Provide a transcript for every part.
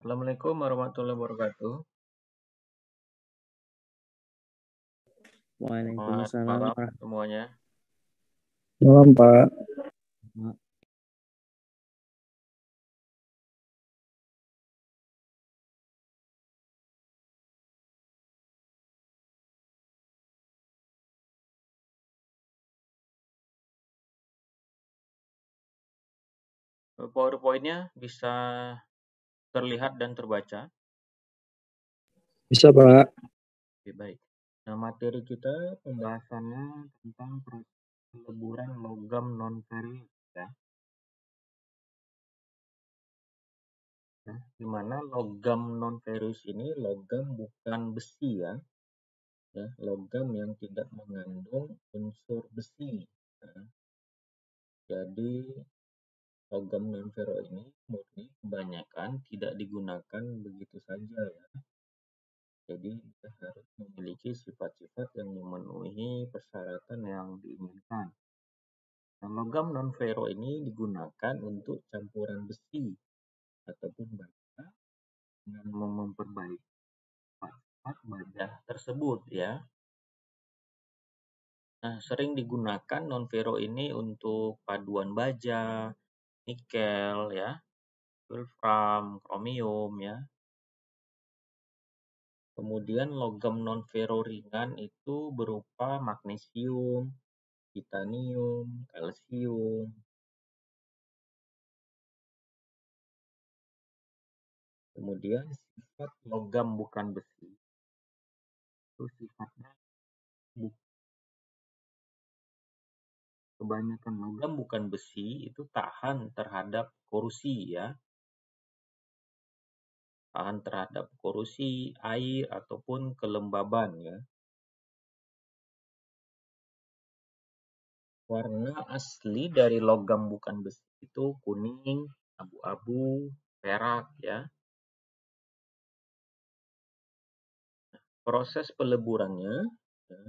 Assalamualaikum warahmatullahi wabarakatuh. Selamat Waalaikumsalam malam semuanya. malam Pak. PowerPoint-nya bisa terlihat dan terbaca. Bisa Pak. Oke, baik. Nah, materi kita pembahasannya tentang peleburan logam non-ferrous ya. Di mana logam non-ferrous ini logam bukan besi ya. Logam yang tidak mengandung unsur besi. Nah, jadi logam non-ferrous ini murni kebanyakan tidak digunakan begitu saja ya. Jadi kita harus memiliki sifat-sifat yang memenuhi persyaratan yang diinginkan. Nah, logam non-ferro ini digunakan untuk campuran besi ataupun baja dengan memperbaiki sifat baja tersebut ya. Nah, sering digunakan non-ferro ini untuk paduan baja, nikel ya, wolfram, kromium ya. Kemudian logam non-ferro ringan itu berupa magnesium, titanium, kalsium. Kemudian sifat logam bukan besi itu sifatnya kebanyakan logam bukan besi itu tahan terhadap korosi ya. Tahan terhadap korosi, air ataupun kelembaban ya. Warna asli dari logam bukan besi itu kuning, abu-abu, perak ya. Proses peleburannya ya,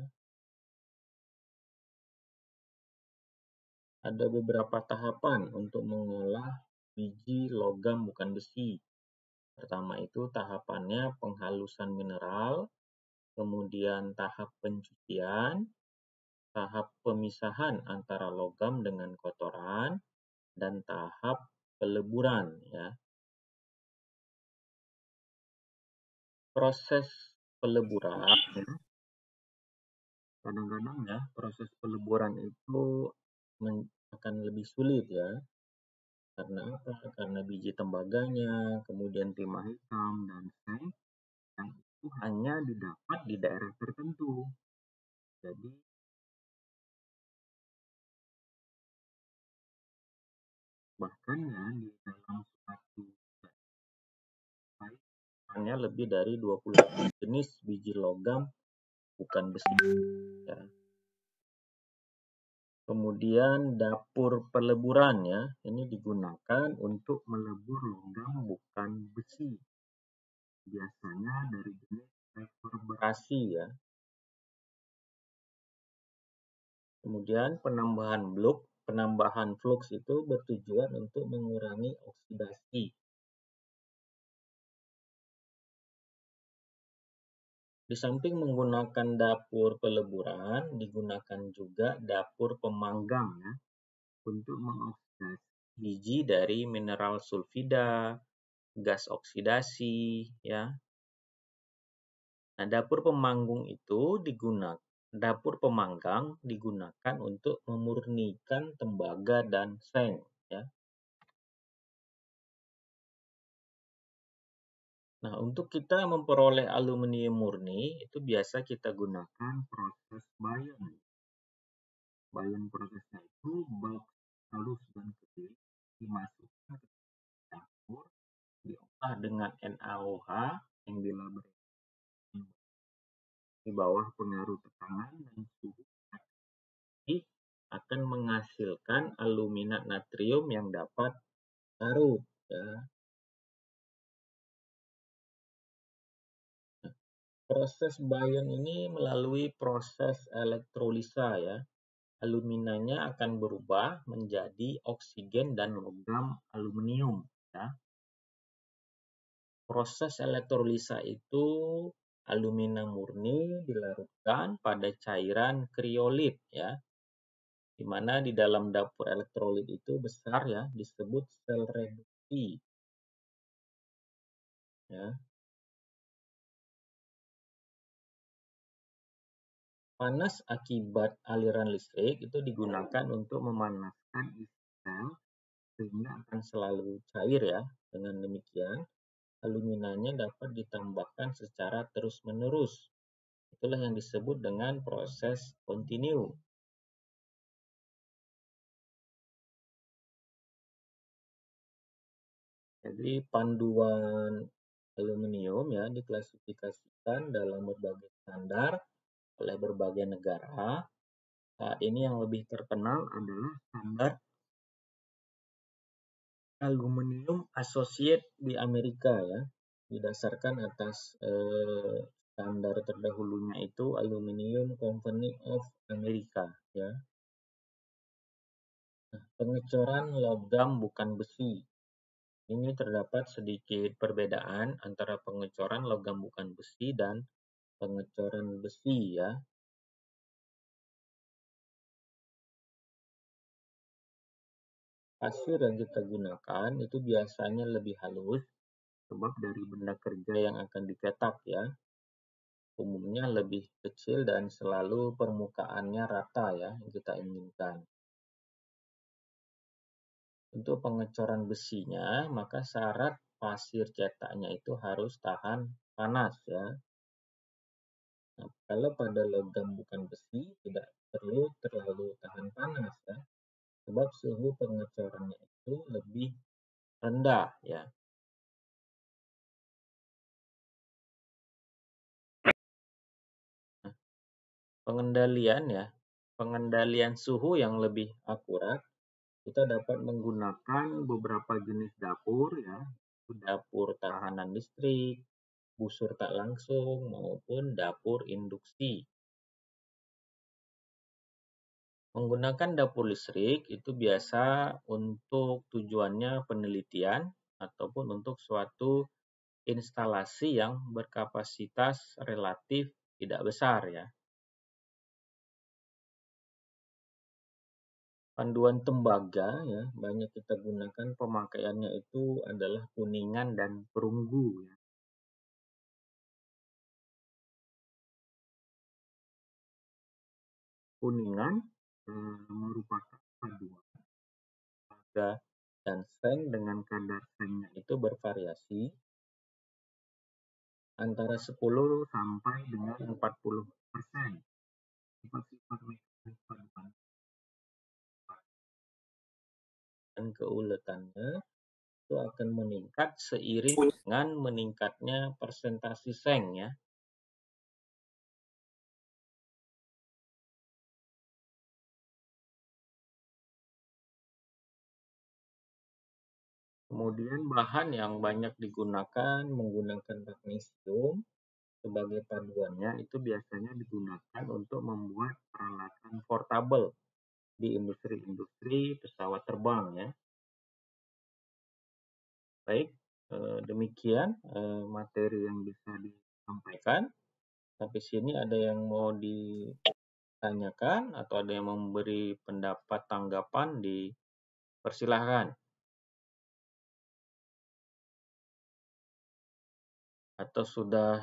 ada beberapa tahapan untuk mengolah biji logam bukan besi. Pertama itu tahapannya penghalusan mineral, kemudian tahap pencucian, tahap pemisahan antara logam dengan kotoran, dan tahap peleburan ya. Proses peleburan kadang-kadang ya proses peleburan itu akan lebih sulit ya. Karena apa? Karena biji tembaganya, kemudian timah hitam dan seng yang itu hanya didapat di daerah tertentu. Jadi bahkan ya di dalam suatu hanya lebih dari 20 jenis biji logam bukan besi ya. Kemudian dapur peleburan ya, ini digunakan untuk melebur logam bukan besi. Biasanya dari jenis reverberasi ya. Kemudian penambahan flux itu bertujuan untuk mengurangi oksidasi. Di samping menggunakan dapur peleburan, digunakan juga dapur pemanggang ya, untuk mengoksidasi biji dari mineral sulfida, gas oksidasi ya. Nah, dapur pemanggang digunakan untuk memurnikan tembaga dan seng ya. Nah, untuk kita memperoleh aluminium murni itu biasa kita gunakan proses Bayen. Bayen prosesnya itu bak halus dan kecil dimasukkan ke dapur, diolah dengan NaOH yang dilabeli di bawah pengaruh tekanan dan suhu akan menghasilkan aluminat natrium yang dapat larut ya. Proses Bayen ini melalui proses elektrolisa ya. Aluminanya akan berubah menjadi oksigen dan logam aluminium ya. Proses elektrolisa itu alumina murni dilarutkan pada cairan kriolit ya, di mana di dalam dapur elektrolit itu besar ya, disebut sel reduksi ya. Panas akibat aliran listrik itu digunakan untuk memanaskan isi sel sehingga akan selalu cair ya. Dengan demikian, aluminanya dapat ditambahkan secara terus-menerus. Itulah yang disebut dengan proses kontinu. Jadi panduan aluminium ya diklasifikasikan dalam berbagai standar oleh berbagai negara. Saat ini yang lebih terkenal adalah standar Aluminium Associates di Amerika ya, didasarkan atas standar terdahulunya itu Aluminium Company of America ya. Nah, pengecoran logam bukan besi. Ini terdapat sedikit perbedaan antara pengecoran logam bukan besi dan pengecoran besi ya. Pasir yang kita gunakan itu biasanya lebih halus sebab dari benda kerja yang akan dicetak ya. Umumnya lebih kecil dan selalu permukaannya rata ya yang kita inginkan. Untuk pengecoran besinya, maka syarat pasir cetaknya itu harus tahan panas ya. Nah, kalau pada logam bukan besi tidak perlu terlalu tahan panas ya, sebab suhu pengecorannya itu lebih rendah ya. Nah, pengendalian suhu yang lebih akurat, kita dapat menggunakan beberapa jenis dapur ya, dapur tahanan listrik, busur tak langsung, maupun dapur induksi. Menggunakan dapur listrik itu biasa untuk tujuannya penelitian ataupun untuk suatu instalasi yang berkapasitas relatif tidak besar ya. Panduan tembaga ya, banyak kita gunakan pemakaiannya itu adalah kuningan dan perunggu ya. Kuningan merupakan paduan tembaga dan seng dengan kadar sengnya itu bervariasi antara 10 sampai dengan 40%. Sifat-sifat mekanis paduan dan keuletannya itu akan meningkat seiring dengan meningkatnya persentase seng ya. Kemudian bahan yang banyak digunakan menggunakan magnesium sebagai paduannya itu biasanya digunakan untuk membuat peralatan portable di industri-industri pesawat terbang ya. Baik, demikian materi yang bisa disampaikan. Sampai sini ada yang mau ditanyakan atau ada yang memberi pendapat tanggapan, dipersilahkan. Atau sudah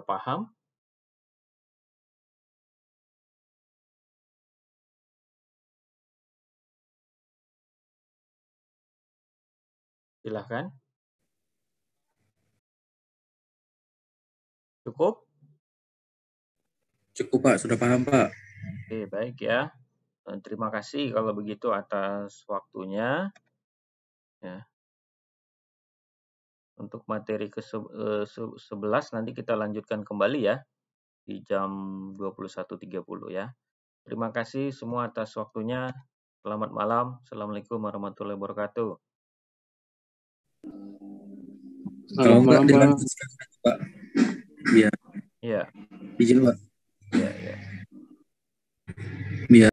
paham? Silahkan. Cukup? Cukup Pak, sudah paham Pak. Oke, baik ya. Terima kasih kalau begitu atas waktunya. Ya. Untuk materi ke-11 nanti kita lanjutkan kembali ya di jam 21.30 ya. Terima kasih semua atas waktunya. Selamat malam. Assalamualaikum warahmatullahi wabarakatuh. Kalau enggak dilanjutkan Pak. Iya. Iya. Izin Pak. Iya, iya. Iya.